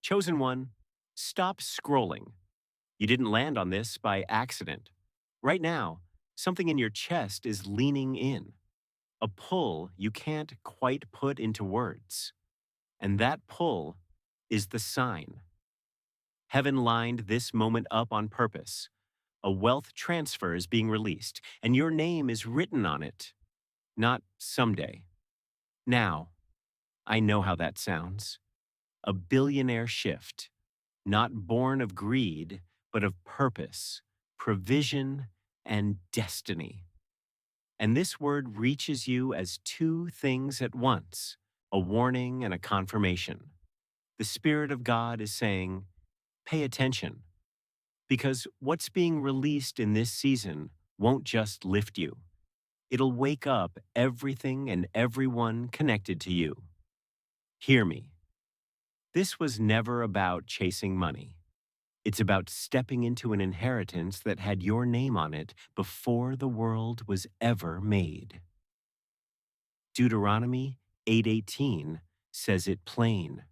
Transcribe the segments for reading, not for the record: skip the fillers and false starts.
Chosen one, stop scrolling. You didn't land on this by accident. Right now, something in your chest is leaning in, a pull you can't quite put into words. And that pull is the sign. Heaven lined this moment up on purpose. A wealth transfer is being released, and your name is written on it. Not someday. Now. I know how that sounds. A billionaire shift, not born of greed, but of purpose, provision, and destiny. And this word reaches you as two things at once, a warning and a confirmation. The Spirit of God is saying, pay attention, because what's being released in this season won't just lift you. It'll wake up everything and everyone connected to you. Hear me. This was never about chasing money. It's about stepping into an inheritance that had your name on it before the world was ever made. Deuteronomy 8:18 says it plain.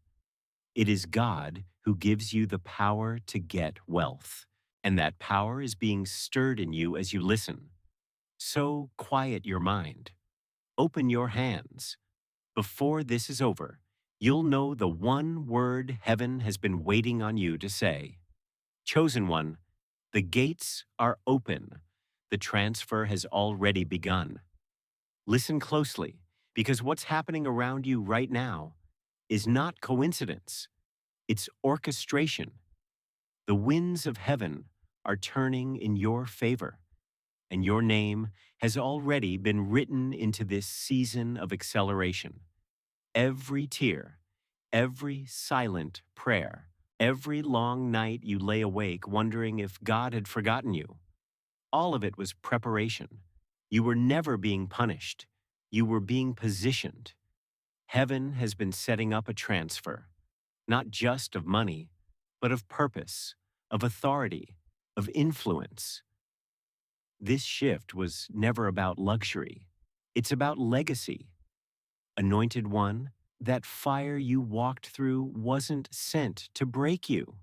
It is God who gives you the power to get wealth, and that power is being stirred in you as you listen. So quiet your mind. Open your hands. Before this is over, you'll know the one word heaven has been waiting on you to say. Chosen one, the gates are open. The transfer has already begun. Listen closely, because what's happening around you right now is not coincidence. It's orchestration. The winds of heaven are turning in your favor, and your name has already been written into this season of acceleration. Every tear, every silent prayer, every long night you lay awake wondering if God had forgotten you, all of it was preparation. You were never being punished. You were being positioned. Heaven has been setting up a transfer, not just of money, but of purpose, of authority, of influence. This shift was never about luxury. It's about legacy. Anointed one, that fire you walked through wasn't sent to break you.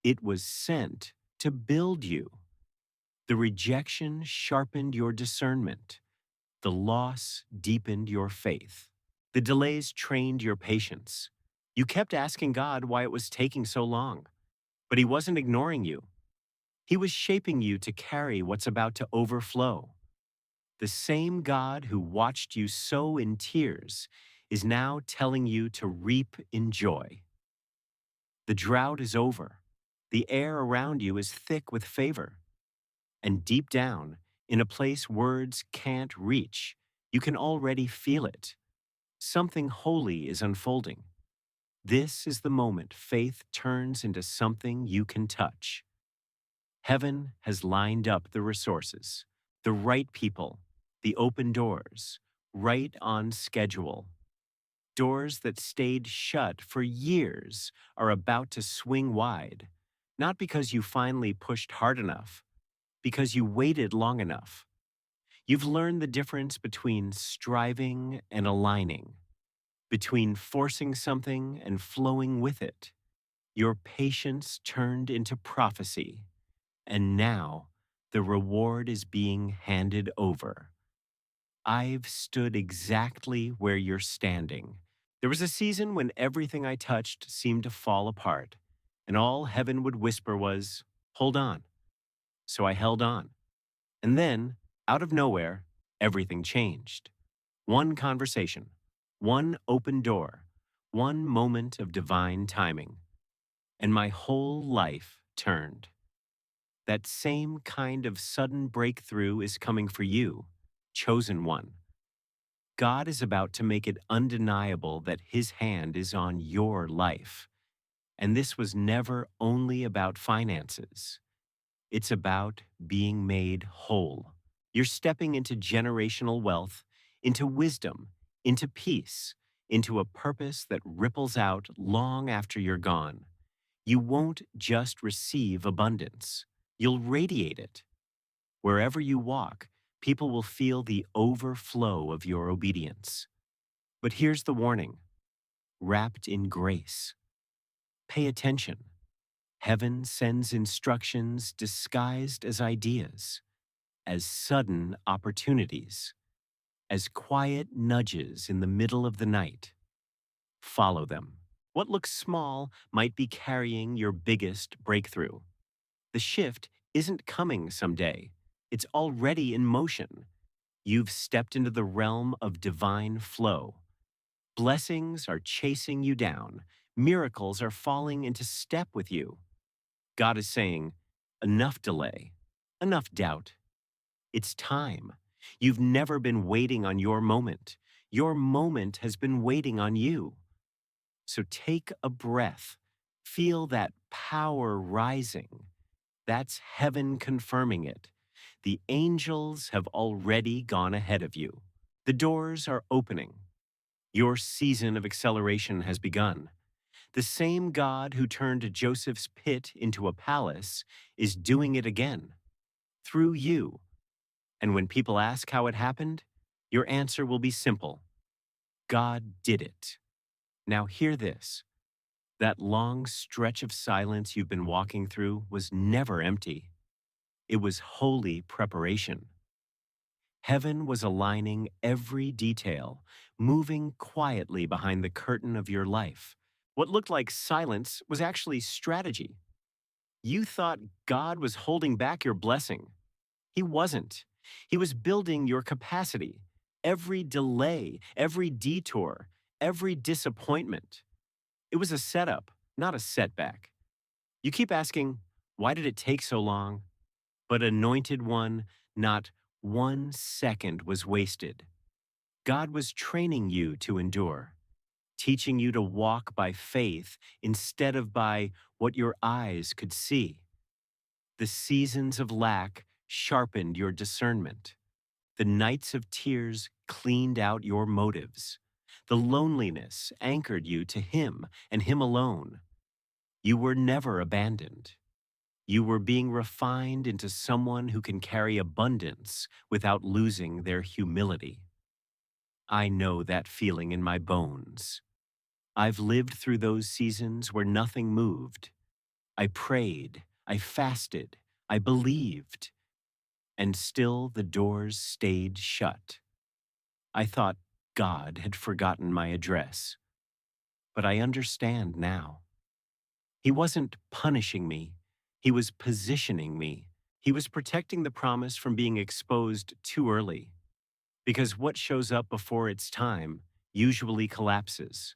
It was sent to build you. The rejection sharpened your discernment. The loss deepened your faith. The delays trained your patience. You kept asking God why it was taking so long, but He wasn't ignoring you. He was shaping you to carry what's about to overflow. The same God who watched you sow in tears is now telling you to reap in joy. The drought is over. The air around you is thick with favor. And deep down, in a place words can't reach, you can already feel it. Something holy is unfolding. This is the moment faith turns into something you can touch. Heaven has lined up the resources, the right people, the open doors, right on schedule. Doors that stayed shut for years are about to swing wide, not because you finally pushed hard enough, because you waited long enough. You've learned the difference between striving and aligning, between forcing something and flowing with it. Your patience turned into prophecy, and now the reward is being handed over. I've stood exactly where you're standing. There was a season when everything I touched seemed to fall apart, and all heaven would whisper was, hold on. So I held on. And then, out of nowhere, everything changed. One conversation, one open door, one moment of divine timing, and my whole life turned. That same kind of sudden breakthrough is coming for you, chosen one. God is about to make it undeniable that His hand is on your life. And this was never only about finances. It's about being made whole. You're stepping into generational wealth, into wisdom, into peace, into a purpose that ripples out long after you're gone. You won't just receive abundance, you'll radiate it. Wherever you walk, people will feel the overflow of your obedience. But here's the warning: wrapped in grace. Pay attention. Heaven sends instructions disguised as ideas, as sudden opportunities, as quiet nudges in the middle of the night. Follow them. What looks small might be carrying your biggest breakthrough. The shift isn't coming someday. It's already in motion. You've stepped into the realm of divine flow. Blessings are chasing you down. Miracles are falling into step with you. God is saying, enough delay, enough doubt. It's time. You've never been waiting on your moment. Your moment has been waiting on you. So take a breath. Feel that power rising. That's heaven confirming it. The angels have already gone ahead of you. The doors are opening. Your season of acceleration has begun. The same God who turned Joseph's pit into a palace is doing it again, through you. And when people ask how it happened, your answer will be simple. God did it. Now hear this. That long stretch of silence you've been walking through was never empty. It was holy preparation. Heaven was aligning every detail, moving quietly behind the curtain of your life. What looked like silence was actually strategy. You thought God was holding back your blessing. He wasn't. He was building your capacity. Every delay, every detour, every disappointment. It was a setup, not a setback. You keep asking, why did it take so long? But anointed one, not 1 second was wasted. God was training you to endure, teaching you to walk by faith instead of by what your eyes could see. The seasons of lack sharpened your discernment. The nights of tears cleaned out your motives. The loneliness anchored you to Him and Him alone. You were never abandoned. You were being refined into someone who can carry abundance without losing their humility. I know that feeling in my bones. I've lived through those seasons where nothing moved. I prayed, I fasted, I believed, and still the doors stayed shut. I thought God had forgotten my address. But I understand now. He wasn't punishing me. He was positioning me. He was protecting the promise from being exposed too early. Because what shows up before its time usually collapses.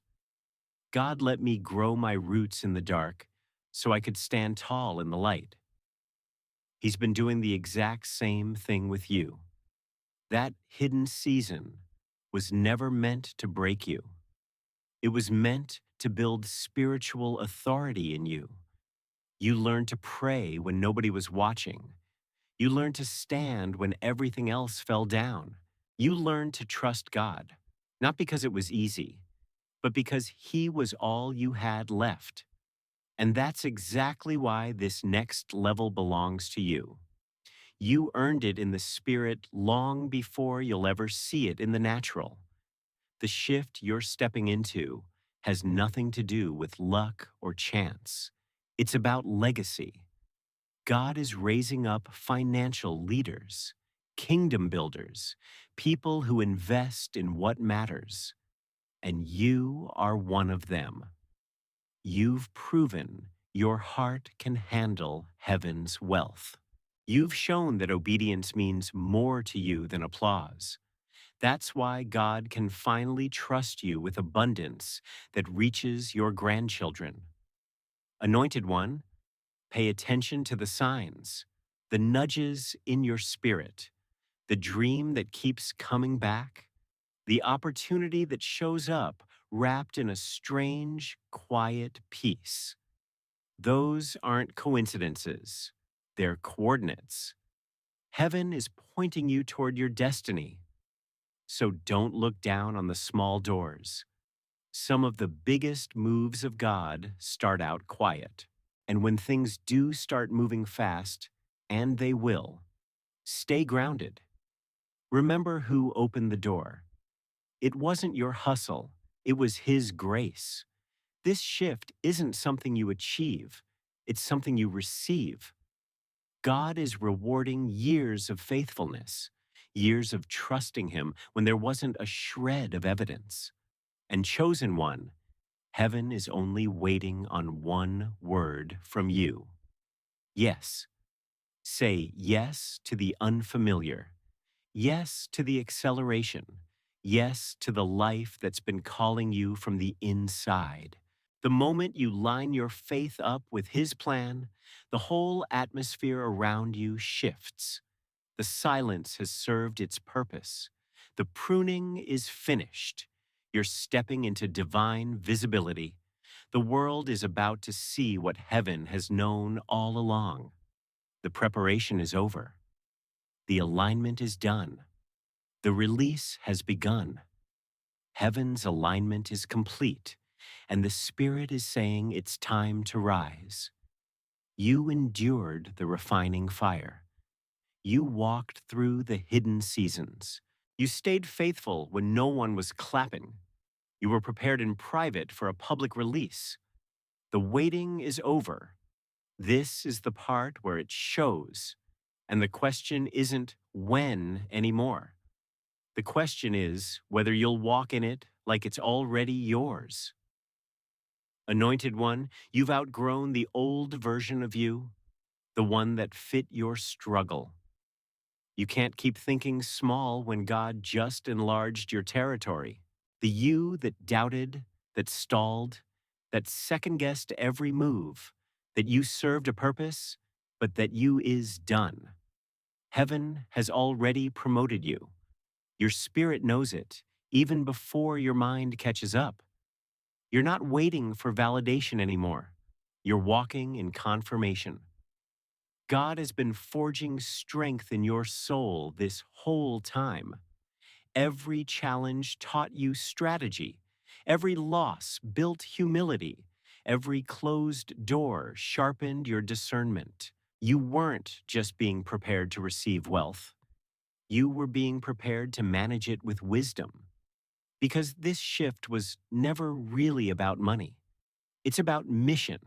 God let me grow my roots in the dark so I could stand tall in the light. He's been doing the exact same thing with you. That hidden season was never meant to break you. It was meant to build spiritual authority in you. You learned to pray when nobody was watching. You learned to stand when everything else fell down. You learned to trust God, not because it was easy, but because He was all you had left. And that's exactly why this next level belongs to you. You earned it in the spirit long before you'll ever see it in the natural. The shift you're stepping into has nothing to do with luck or chance. It's about legacy. God is raising up financial leaders, kingdom builders, people who invest in what matters. And you are one of them. You've proven your heart can handle heaven's wealth. You've shown that obedience means more to you than applause. That's why God can finally trust you with abundance that reaches your grandchildren. Anointed one, pay attention to the signs, the nudges in your spirit, the dream that keeps coming back, the opportunity that shows up wrapped in a strange, quiet peace. Those aren't coincidences, they're coordinates. Heaven is pointing you toward your destiny. So don't look down on the small doors. Some of the biggest moves of God start out quiet. And when things do start moving fast, and they will, stay grounded. Remember who opened the door. It wasn't your hustle, it was His grace. This shift isn't something you achieve, it's something you receive. God is rewarding years of faithfulness, years of trusting Him when there wasn't a shred of evidence. And chosen one, heaven is only waiting on one word from you. Yes. Say yes to the unfamiliar. Yes to the acceleration. Yes to the life that's been calling you from the inside. The moment you line your faith up with His plan, the whole atmosphere around you shifts. The silence has served its purpose. The pruning is finished. You're stepping into divine visibility. The world is about to see what heaven has known all along. The preparation is over. The alignment is done. The release has begun. Heaven's alignment is complete, and the Spirit is saying it's time to rise. You endured the refining fire. You walked through the hidden seasons. You stayed faithful when no one was clapping. You were prepared in private for a public release. The waiting is over. This is the part where it shows. And the question isn't when anymore. The question is whether you'll walk in it like it's already yours. Anointed one, you've outgrown the old version of you, the one that fit your struggle. You can't keep thinking small when God just enlarged your territory. The you that doubted, that stalled, that second-guessed every move, that you served a purpose, but that you is done. Heaven has already promoted you. Your spirit knows it, even before your mind catches up. You're not waiting for validation anymore. You're walking in confirmation. God has been forging strength in your soul this whole time. Every challenge taught you strategy. Every loss built humility. Every closed door sharpened your discernment. You weren't just being prepared to receive wealth. You were being prepared to manage it with wisdom. Because this shift was never really about money. It's about mission.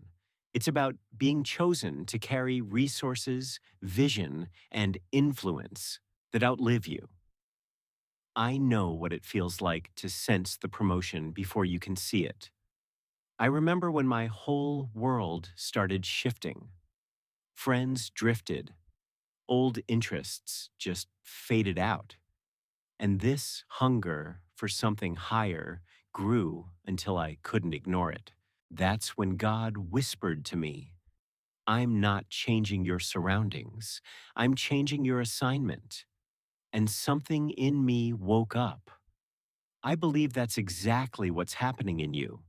It's about being chosen to carry resources, vision, and influence that outlive you. I know what it feels like to sense the promotion before you can see it. I remember when my whole world started shifting. Friends drifted. Old interests just faded out. And this hunger for something higher grew until I couldn't ignore it. That's when God whispered to me, I'm not changing your surroundings. I'm changing your assignment. And something in me woke up. I believe that's exactly what's happening in you.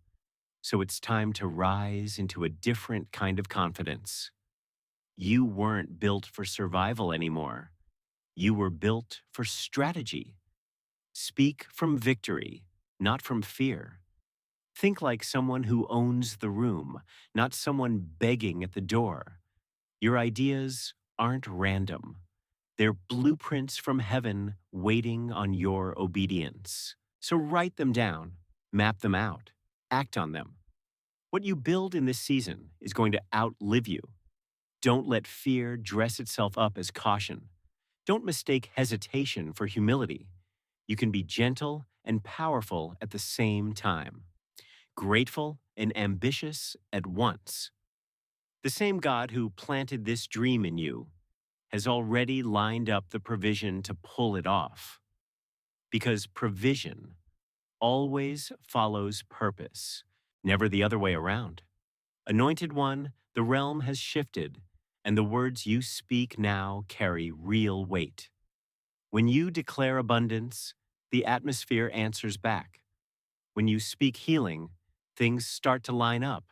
So it's time to rise into a different kind of confidence. You weren't built for survival anymore. You were built for strategy. Speak from victory, not from fear. Think like someone who owns the room, not someone begging at the door. Your ideas aren't random. They're blueprints from heaven waiting on your obedience. So write them down, map them out, act on them. What you build in this season is going to outlive you. Don't let fear dress itself up as caution. Don't mistake hesitation for humility. You can be gentle and powerful at the same time, grateful and ambitious at once. The same God who planted this dream in you has already lined up the provision to pull it off. Because provision always follows purpose, never the other way around. Anointed one, the realm has shifted, and the words you speak now carry real weight. When you declare abundance, the atmosphere answers back. When you speak healing, things start to line up.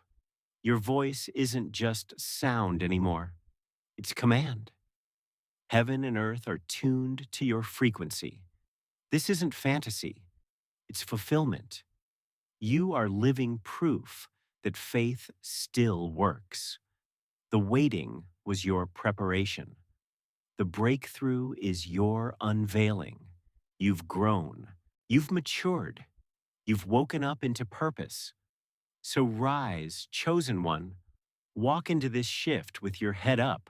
Your voice isn't just sound anymore, it's command. Heaven and earth are tuned to your frequency. This isn't fantasy, it's fulfillment. You are living proof that faith still works. The waiting was your preparation. The breakthrough is your unveiling. You've grown. You've matured. You've woken up into purpose. So rise, chosen one, walk into this shift with your head up.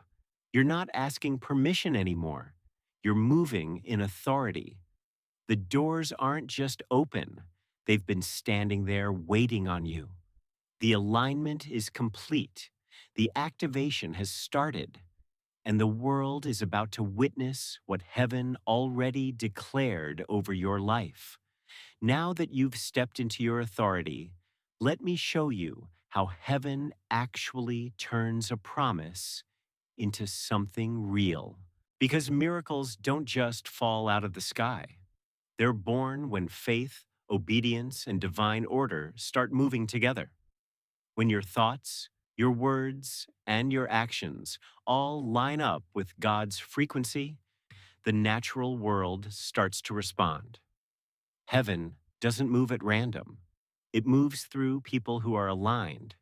You're not asking permission anymore. You're moving in authority. The doors aren't just open, they've been standing there waiting on you. The alignment is complete. The activation has started, and the world is about to witness what heaven already declared over your life. Now that you've stepped into your authority, let me show you how heaven actually turns a promise into something real. Because miracles don't just fall out of the sky. They're born when faith, obedience, and divine order start moving together. When your thoughts, your words, and your actions all line up with God's frequency, the natural world starts to respond. Heaven doesn't move at random. It moves through people who are aligned.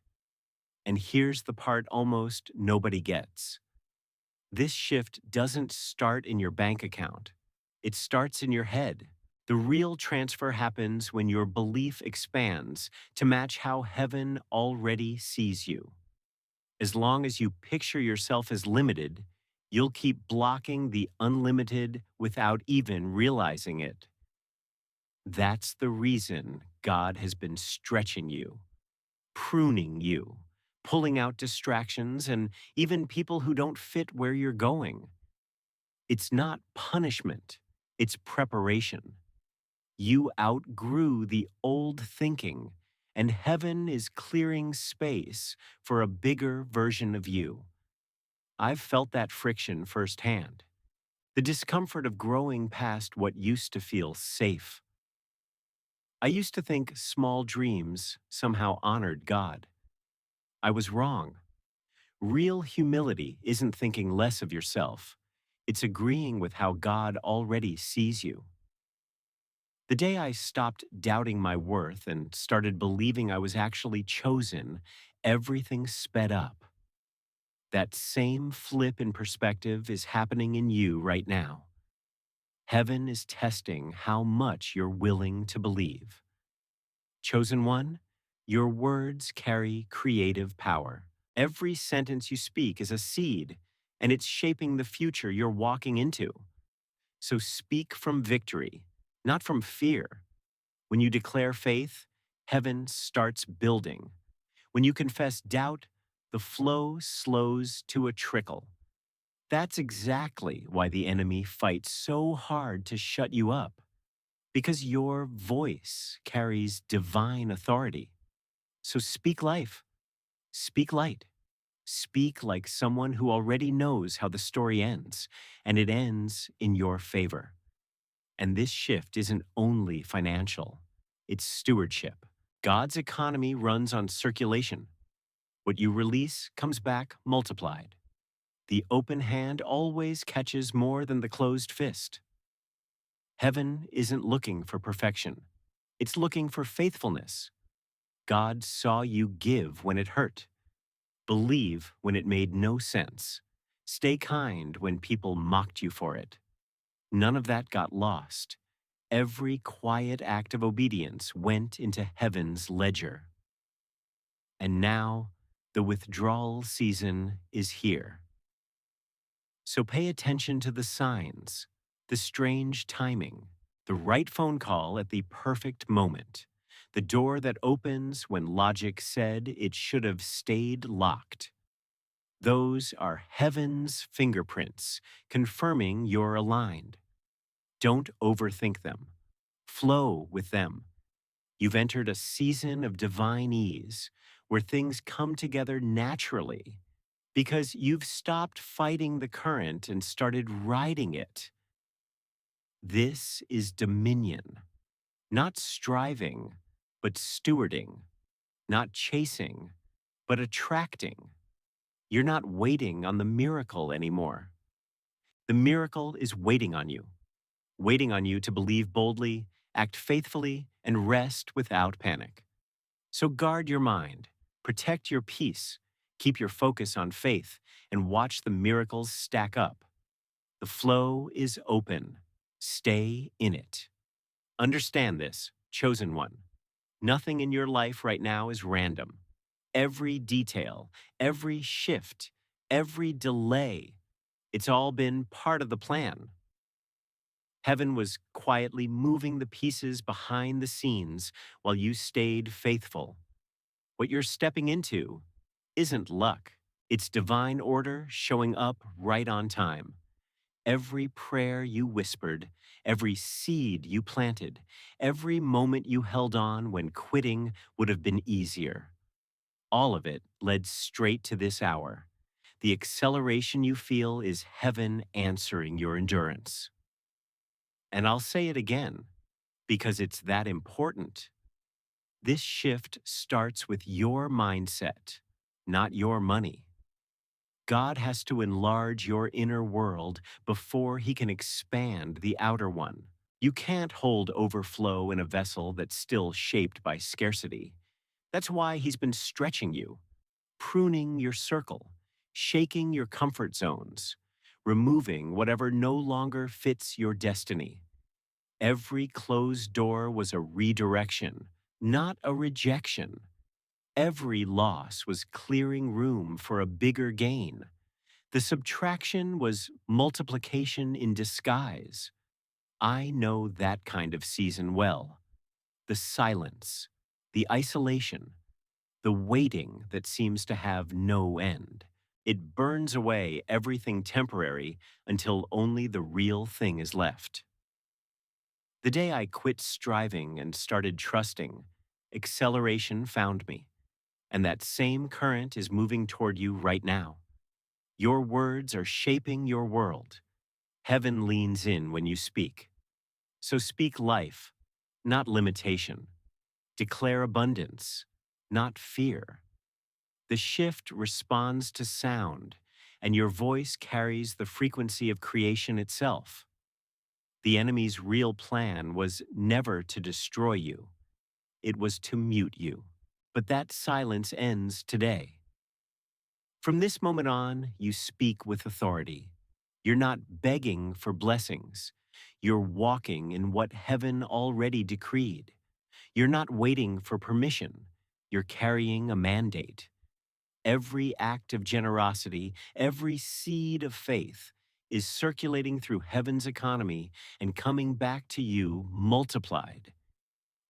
And here's the part almost nobody gets. This shift doesn't start in your bank account. It starts in your head. The real transfer happens when your belief expands to match how heaven already sees you. As long as you picture yourself as limited, you'll keep blocking the unlimited without even realizing it. That's the reason God has been stretching you, pruning you, pulling out distractions and even people who don't fit where you're going. It's not punishment, it's preparation. You outgrew the old thinking, and heaven is clearing space for a bigger version of you. I've felt that friction firsthand. The discomfort of growing past what used to feel safe. I used to think small dreams somehow honored God. I was wrong. Real humility isn't thinking less of yourself. It's agreeing with how God already sees you. The day I stopped doubting my worth and started believing I was actually chosen, everything sped up. That same flip in perspective is happening in you right now. Heaven is testing how much you're willing to believe. Chosen one, your words carry creative power. Every sentence you speak is a seed, and it's shaping the future you're walking into. So speak from victory, not from fear. When you declare faith, heaven starts building. When you confess doubt, the flow slows to a trickle. That's exactly why the enemy fights so hard to shut you up, because your voice carries divine authority. So speak life, speak light, speak like someone who already knows how the story ends, and it ends in your favor. And this shift isn't only financial, it's stewardship. God's economy runs on circulation. What you release comes back multiplied. The open hand always catches more than the closed fist. Heaven isn't looking for perfection. It's looking for faithfulness. God saw you give when it hurt, believe when it made no sense, stay kind when people mocked you for it. None of that got lost. Every quiet act of obedience went into heaven's ledger. And now, the withdrawal season is here. So pay attention to the signs, the strange timing, the right phone call at the perfect moment, the door that opens when logic said it should have stayed locked. Those are heaven's fingerprints confirming you're aligned. Don't overthink them. Flow with them. You've entered a season of divine ease where things come together naturally because you've stopped fighting the current and started riding it. This is dominion, not striving, but stewarding, not chasing, but attracting. You're not waiting on the miracle anymore. The miracle is waiting on you to believe boldly, act faithfully, and rest without panic. So guard your mind, protect your peace, keep your focus on faith, and watch the miracles stack up. The flow is open. Stay in it. Understand this, chosen one. Nothing in your life right now is random. Every detail, every shift, every delay, it's all been part of the plan. Heaven was quietly moving the pieces behind the scenes while you stayed faithful. What you're stepping into isn't luck, it's divine order showing up right on time. Every prayer you whispered, every seed you planted, every moment you held on when quitting would have been easier. All of it led straight to this hour. The acceleration you feel is heaven answering your endurance. And I'll say it again because it's that important. This shift starts with your mindset, not your money. God has to enlarge your inner world before he can expand the outer one. You can't hold overflow in a vessel that's still shaped by scarcity. That's why he's been stretching you, pruning your circle, shaking your comfort zones, removing whatever no longer fits your destiny. Every closed door was a redirection, not a rejection. Every loss was clearing room for a bigger gain. The subtraction was multiplication in disguise. I know that kind of season well. The silence, the isolation, the waiting that seems to have no end. It burns away everything temporary until only the real thing is left. The day I quit striving and started trusting, acceleration found me, and that same current is moving toward you right now. Your words are shaping your world. Heaven leans in when you speak. So speak life, not limitation. Declare abundance, not fear. The shift responds to sound, and your voice carries the frequency of creation itself. The enemy's real plan was never to destroy you, it was to mute you. But that silence ends today. From this moment on, you speak with authority. You're not begging for blessings. You're walking in what heaven already decreed. You're not waiting for permission. You're carrying a mandate. Every act of generosity, every seed of faith is circulating through heaven's economy and coming back to you multiplied.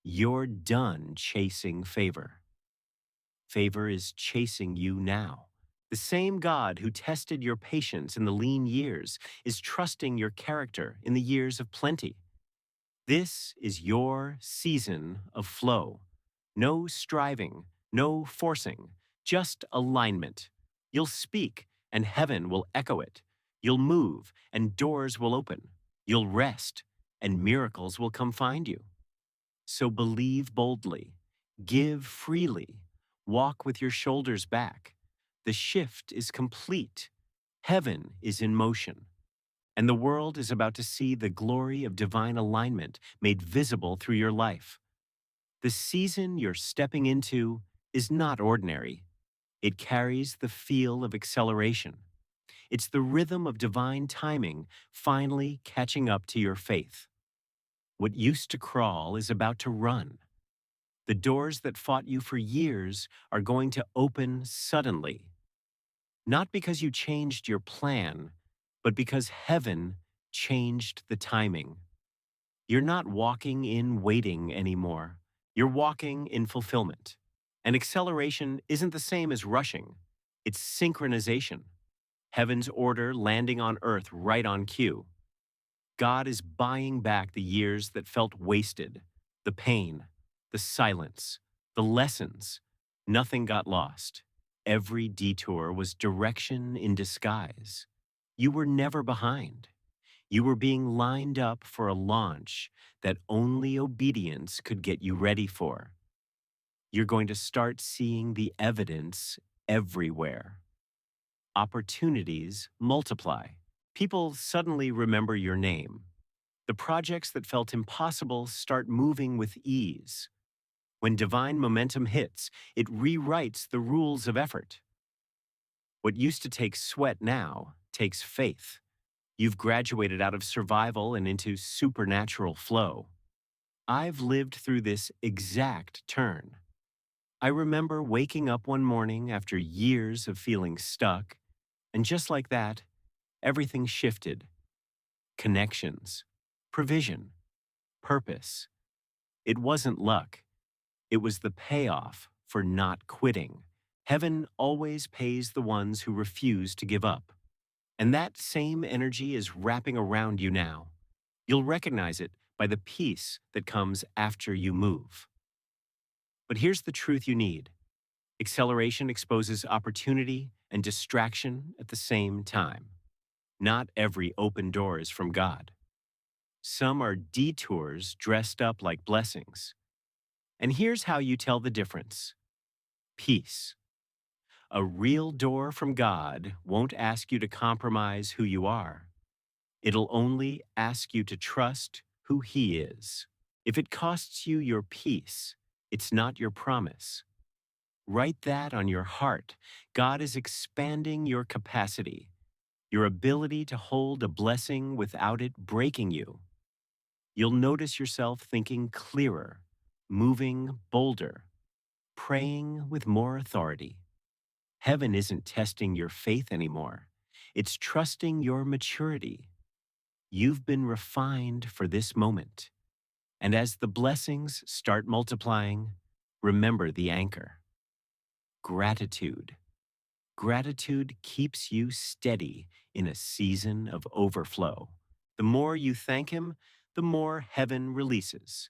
You're done chasing favor. Favor is chasing you now. The same God who tested your patience in the lean years is trusting your character in the years of plenty. This is your season of flow. No striving, no forcing, just alignment. You'll speak, and heaven will echo it. You'll move, and doors will open. You'll rest, and miracles will come find you. So believe boldly, give freely, walk with your shoulders back. The shift is complete. Heaven is in motion, and the world is about to see the glory of divine alignment made visible through your life. The season you're stepping into is not ordinary. It carries the feel of acceleration. It's the rhythm of divine timing finally catching up to your faith. What used to crawl is about to run. The doors that fought you for years are going to open suddenly. Not because you changed your plan, but because heaven changed the timing. You're not walking in waiting anymore. You're walking in fulfillment. And acceleration isn't the same as rushing. It's synchronization. Heaven's order landing on earth right on cue. God is buying back the years that felt wasted, the pain, the silence, the lessons. Nothing got lost. Every detour was direction in disguise. You were never behind. You were being lined up for a launch that only obedience could get you ready for. You're going to start seeing the evidence everywhere. Opportunities multiply. People suddenly remember your name. The projects that felt impossible start moving with ease. When divine momentum hits, it rewrites the rules of effort. What used to take sweat now takes faith. You've graduated out of survival and into supernatural flow. I've lived through this exact turn. I remember waking up one morning after years of feeling stuck, and just like that, everything shifted. Connections, provision, purpose. It wasn't luck, it was the payoff for not quitting. Heaven always pays the ones who refuse to give up. And that same energy is wrapping around you now. You'll recognize it by the peace that comes after you move. But here's the truth you need: acceleration exposes opportunity and distraction at the same time. Not every open door is from God. Some are detours dressed up like blessings. And here's how you tell the difference: peace. A real door from God won't ask you to compromise who you are. It'll only ask you to trust who He is. If it costs you your peace, it's not your promise. Write that on your heart. God is expanding your capacity, your ability to hold a blessing without it breaking you. You'll notice yourself thinking clearer, moving bolder, praying with more authority. Heaven isn't testing your faith anymore. It's trusting your maturity. You've been refined for this moment. And as the blessings start multiplying, remember the anchor: gratitude. Gratitude keeps you steady in a season of overflow. The more you thank Him, the more heaven releases.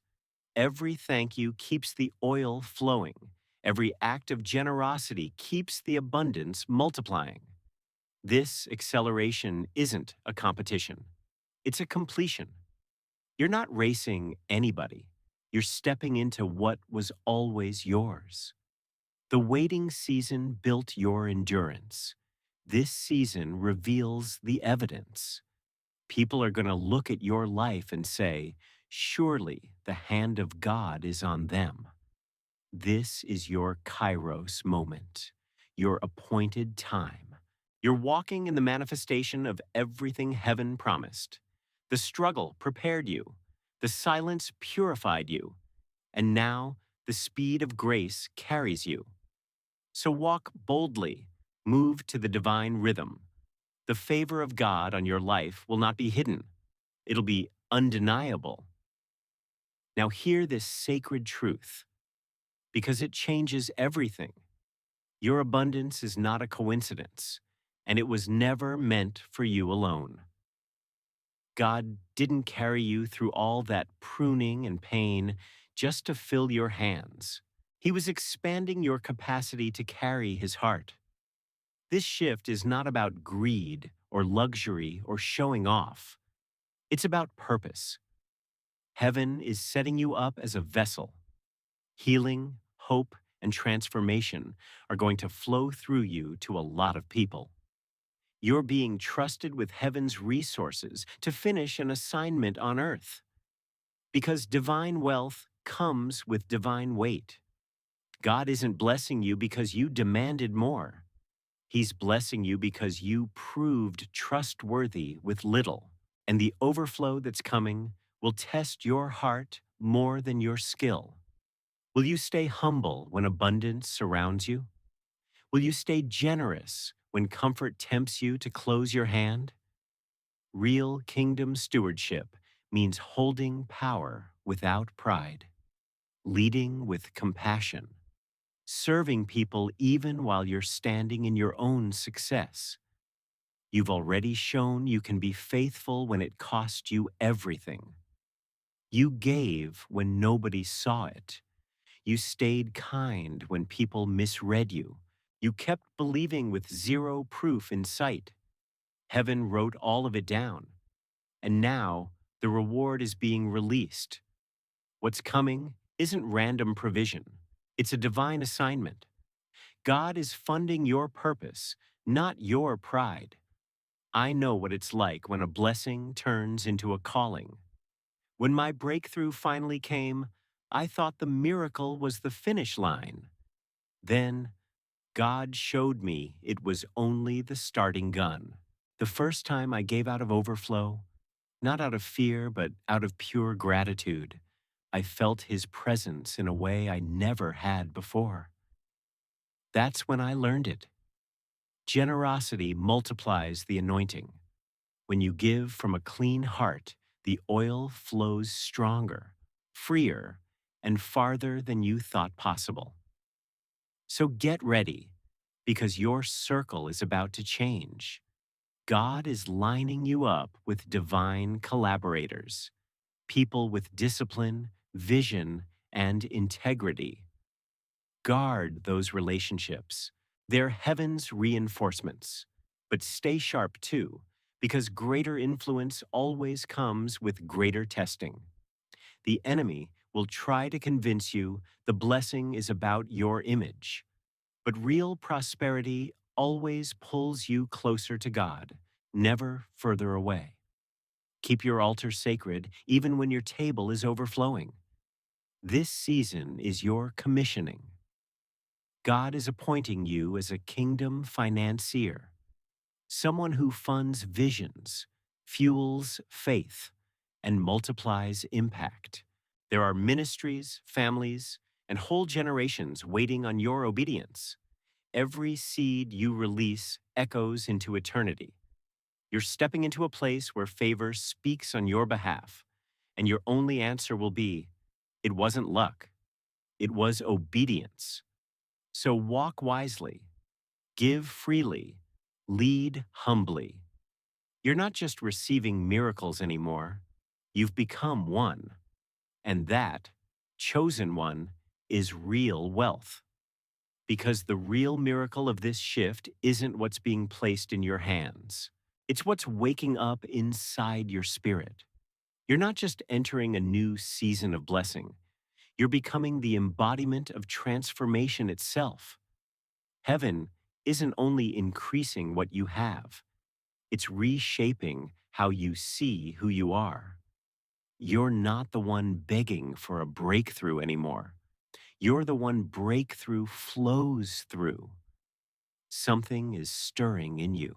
Every thank you keeps the oil flowing. Every act of generosity keeps the abundance multiplying. This acceleration isn't a competition, it's a completion. You're not racing anybody. You're stepping into what was always yours. The waiting season built your endurance. This season reveals the evidence. People are going to look at your life and say, surely the hand of God is on them. This is your Kairos moment, your appointed time. You're walking in the manifestation of everything heaven promised. The struggle prepared you, the silence purified you, and now the speed of grace carries you. So walk boldly, move to the divine rhythm. The favor of God on your life will not be hidden, it'll be undeniable. Now hear this sacred truth, because it changes everything. Your abundance is not a coincidence, and it was never meant for you alone. God didn't carry you through all that pruning and pain just to fill your hands. He was expanding your capacity to carry His heart. This shift is not about greed or luxury or showing off. It's about purpose. Heaven is setting you up as a vessel. Healing, hope, and transformation are going to flow through you to a lot of people. You're being trusted with heaven's resources to finish an assignment on earth. Because divine wealth comes with divine weight. God isn't blessing you because you demanded more. He's blessing you because you proved trustworthy with little. And the overflow that's coming will test your heart more than your skill. Will you stay humble when abundance surrounds you? Will you stay generous when comfort tempts you to close your hand? Real kingdom stewardship means holding power without pride, leading with compassion, serving people even while you're standing in your own success. You've already shown you can be faithful when it cost you everything. You gave when nobody saw it. You stayed kind when people misread you. You kept believing with zero proof in sight. Heaven wrote all of it down. And now the reward is being released. What's coming isn't random provision. It's a divine assignment. God is funding your purpose, not your pride. I know what it's like when a blessing turns into a calling. When my breakthrough finally came, I thought the miracle was the finish line. Then, God showed me it was only the starting gun. The first time I gave out of overflow, not out of fear, but out of pure gratitude, I felt his presence in a way I never had before. That's when I learned it. Generosity multiplies the anointing. When you give from a clean heart, the oil flows stronger, freer, and farther than you thought possible. So get ready, because your circle is about to change. God is lining you up with divine collaborators, people with discipline, vision, and integrity. Guard those relationships. They're heaven's reinforcements. But stay sharp too, because greater influence always comes with greater testing. The enemy will try to convince you the blessing is about your image. But real prosperity always pulls you closer to God, never further away. Keep your altar sacred even when your table is overflowing. This season is your commissioning. God is appointing you as a kingdom financier, someone who funds visions, fuels faith, and multiplies impact. There are ministries, families, and whole generations waiting on your obedience. Every seed you release echoes into eternity. You're stepping into a place where favor speaks on your behalf, and your only answer will be, it wasn't luck, it was obedience. So walk wisely, give freely, lead humbly. You're not just receiving miracles anymore, you've become one. And that, chosen one, is real wealth. Because the real miracle of this shift isn't what's being placed in your hands. It's what's waking up inside your spirit. You're not just entering a new season of blessing. You're becoming the embodiment of transformation itself. Heaven isn't only increasing what you have, it's reshaping how you see who you are. You're not the one begging for a breakthrough anymore. You're the one breakthrough flows through. Something is stirring in you,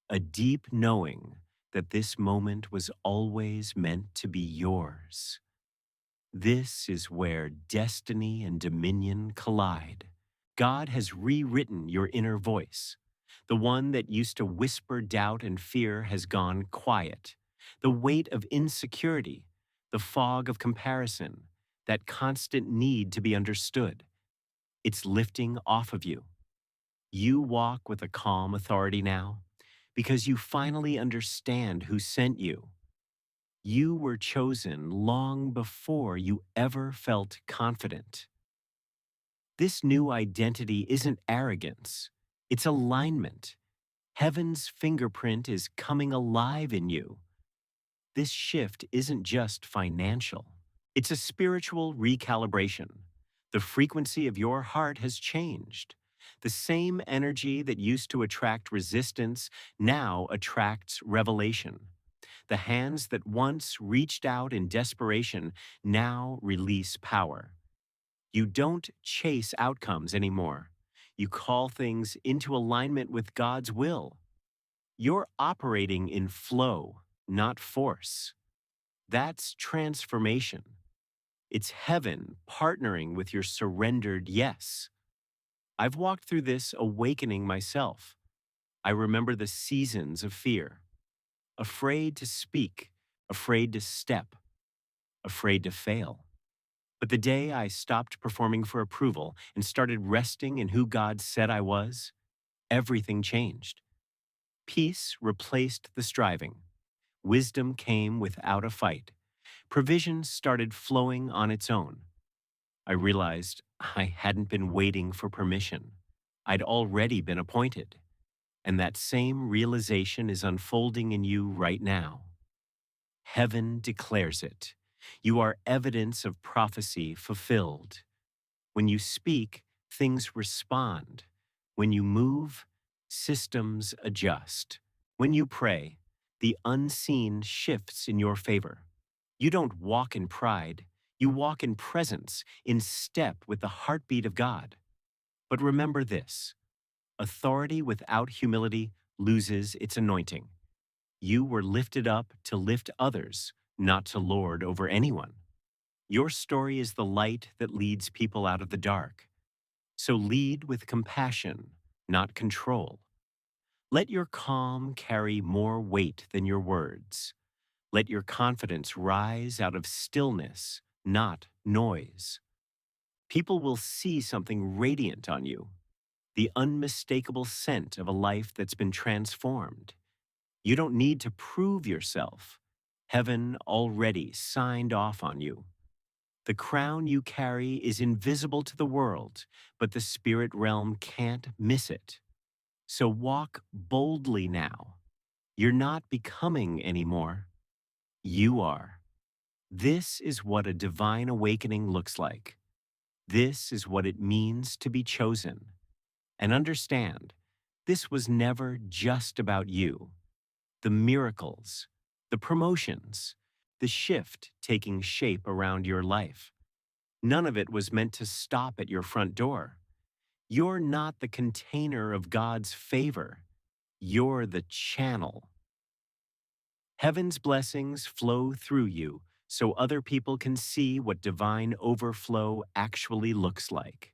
a deep knowing that this moment was always meant to be yours. This is where destiny and dominion collide. God has rewritten your inner voice. The one that used to whisper doubt and fear has gone quiet. The weight of insecurity, the fog of comparison, that constant need to be understood, it's lifting off of you. You walk with a calm authority now because you finally understand who sent you. You were chosen long before you ever felt confident. This new identity isn't arrogance, it's alignment. Heaven's fingerprint is coming alive in you. This shift isn't just financial, it's a spiritual recalibration. The frequency of your heart has changed. The same energy that used to attract resistance now attracts revelation. The hands that once reached out in desperation now release power. You don't chase outcomes anymore. You call things into alignment with God's will. You're operating in flow, not force. That's transformation. It's heaven partnering with your surrendered yes. I've walked through this awakening myself. I remember the seasons of fear, afraid to speak, afraid to step, afraid to fail. But the day I stopped performing for approval and started resting in who God said I was, everything changed. Peace replaced the striving. Wisdom came without a fight. Provision started flowing on its own. I realized I hadn't been waiting for permission. I'd already been appointed. And that same realization is unfolding in you right now. Heaven declares it. You are evidence of prophecy fulfilled. When you speak, things respond. When you move, systems adjust. When you pray, the unseen shifts in your favor. You don't walk in pride, you walk in presence, in step with the heartbeat of God. But remember this: authority without humility loses its anointing. You were lifted up to lift others, not to lord over anyone. Your story is the light that leads people out of the dark. So lead with compassion, not control. Let your calm carry more weight than your words. Let your confidence rise out of stillness, not noise. People will see something radiant on you, the unmistakable scent of a life that's been transformed. You don't need to prove yourself. Heaven already signed off on you. The crown you carry is invisible to the world, but the spirit realm can't miss it. So walk boldly now. You're not becoming anymore. You are. This is what a divine awakening looks like. This is what it means to be chosen. And understand, this was never just about you. The miracles, the promotions, the shift taking shape around your life. None of it was meant to stop at your front door. You're not the container of God's favor. You're the channel. Heaven's blessings flow through you so other people can see what divine overflow actually looks like.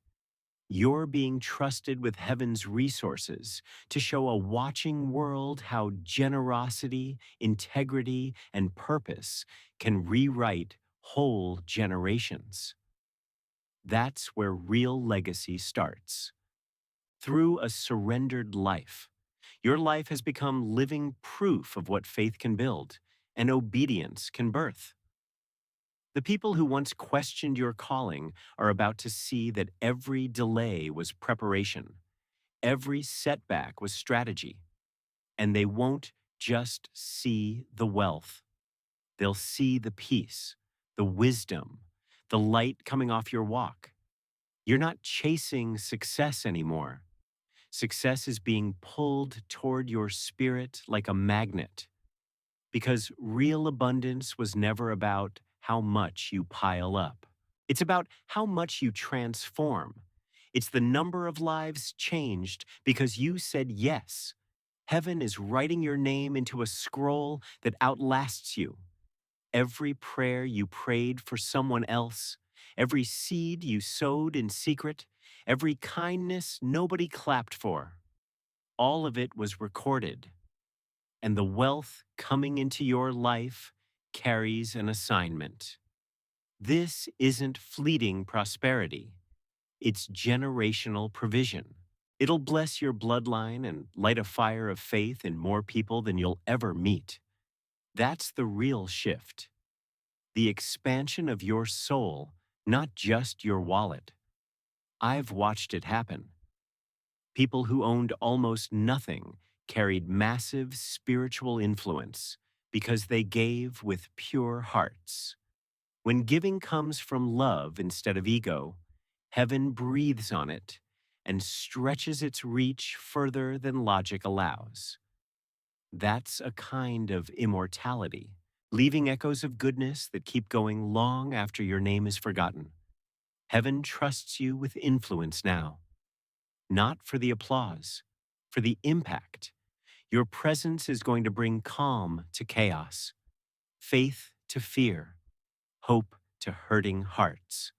You're being trusted with heaven's resources to show a watching world how generosity, integrity, and purpose can rewrite whole generations. That's where real legacy starts. Through a surrendered life, your life has become living proof of what faith can build and obedience can birth. The people who once questioned your calling are about to see that every delay was preparation, every setback was strategy, and they won't just see the wealth. They'll see the peace, the wisdom, the light coming off your walk. You're not chasing success anymore. Success is being pulled toward your spirit like a magnet. Because real abundance was never about how much you pile up. It's about how much you transform. It's the number of lives changed because you said yes. Heaven is writing your name into a scroll that outlasts you. Every prayer you prayed for someone else, every seed you sowed in secret, every kindness nobody clapped for, all of it was recorded. And the wealth coming into your life carries an assignment. This isn't fleeting prosperity. It's generational provision. It'll bless your bloodline and light a fire of faith in more people than you'll ever meet. That's the real shift. The expansion of your soul, not just your wallet. I've watched it happen. People who owned almost nothing carried massive spiritual influence because they gave with pure hearts. When giving comes from love instead of ego, heaven breathes on it and stretches its reach further than logic allows. That's a kind of immortality, leaving echoes of goodness that keep going long after your name is forgotten. Heaven trusts you with influence now, not for the applause, for the impact. Your presence is going to bring calm to chaos, faith to fear, hope to hurting hearts.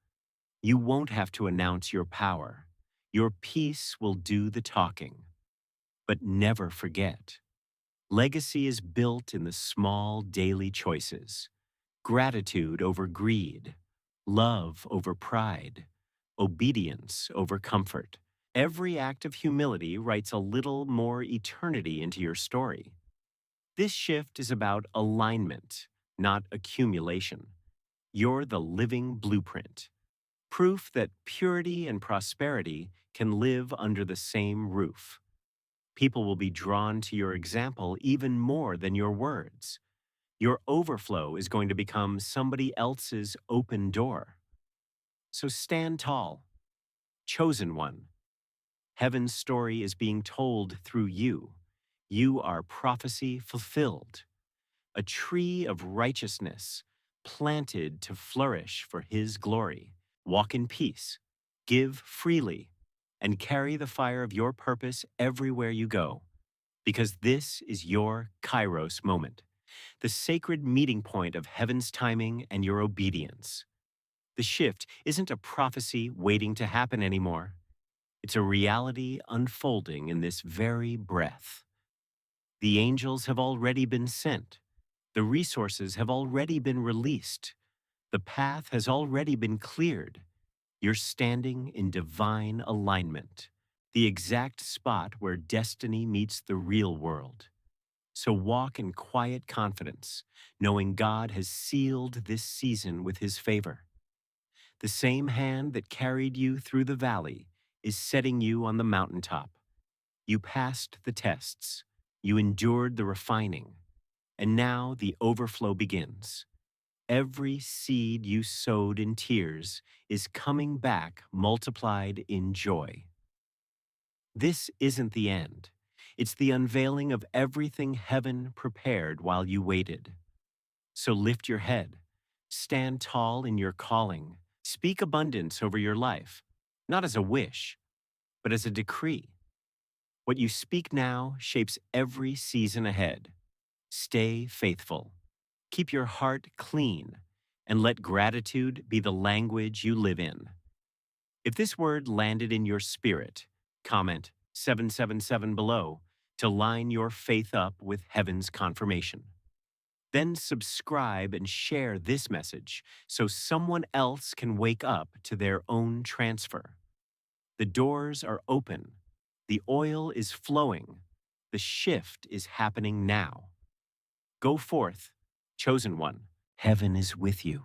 You won't have to announce your power. Your peace will do the talking. But never forget, legacy is built in the small daily choices. Gratitude over greed, love over pride, obedience over comfort. Every act of humility writes a little more eternity into your story. This shift is about alignment, not accumulation. You're the living blueprint, proof that purity and prosperity can live under the same roof. People will be drawn to your example even more than your words. Your overflow is going to become somebody else's open door. So stand tall, chosen one. Heaven's story is being told through you. You are prophecy fulfilled, a tree of righteousness planted to flourish for His glory. Walk in peace, give freely, and carry the fire of your purpose everywhere you go, because this is your Kairos moment, the sacred meeting point of heaven's timing and your obedience. The shift isn't a prophecy waiting to happen anymore. It's a reality unfolding in this very breath. The angels have already been sent. The resources have already been released. The path has already been cleared. You're standing in divine alignment, the exact spot where destiny meets the real world. So walk in quiet confidence, knowing God has sealed this season with his favor. The same hand that carried you through the valley is setting you on the mountaintop. You passed the tests. You endured the refining. And now the overflow begins. Every seed you sowed in tears is coming back multiplied in joy. This isn't the end. It's the unveiling of everything heaven prepared while you waited. So lift your head. Stand tall in your calling. Speak abundance over your life, not as a wish, but as a decree. What you speak now shapes every season ahead. Stay faithful. Keep your heart clean, and let gratitude be the language you live in. If this word landed in your spirit, comment 777 below to line your faith up with heaven's confirmation. Then subscribe and share this message so someone else can wake up to their own transfer. The doors are open. The oil is flowing. The shift is happening now. Go forth, chosen one. Heaven is with you.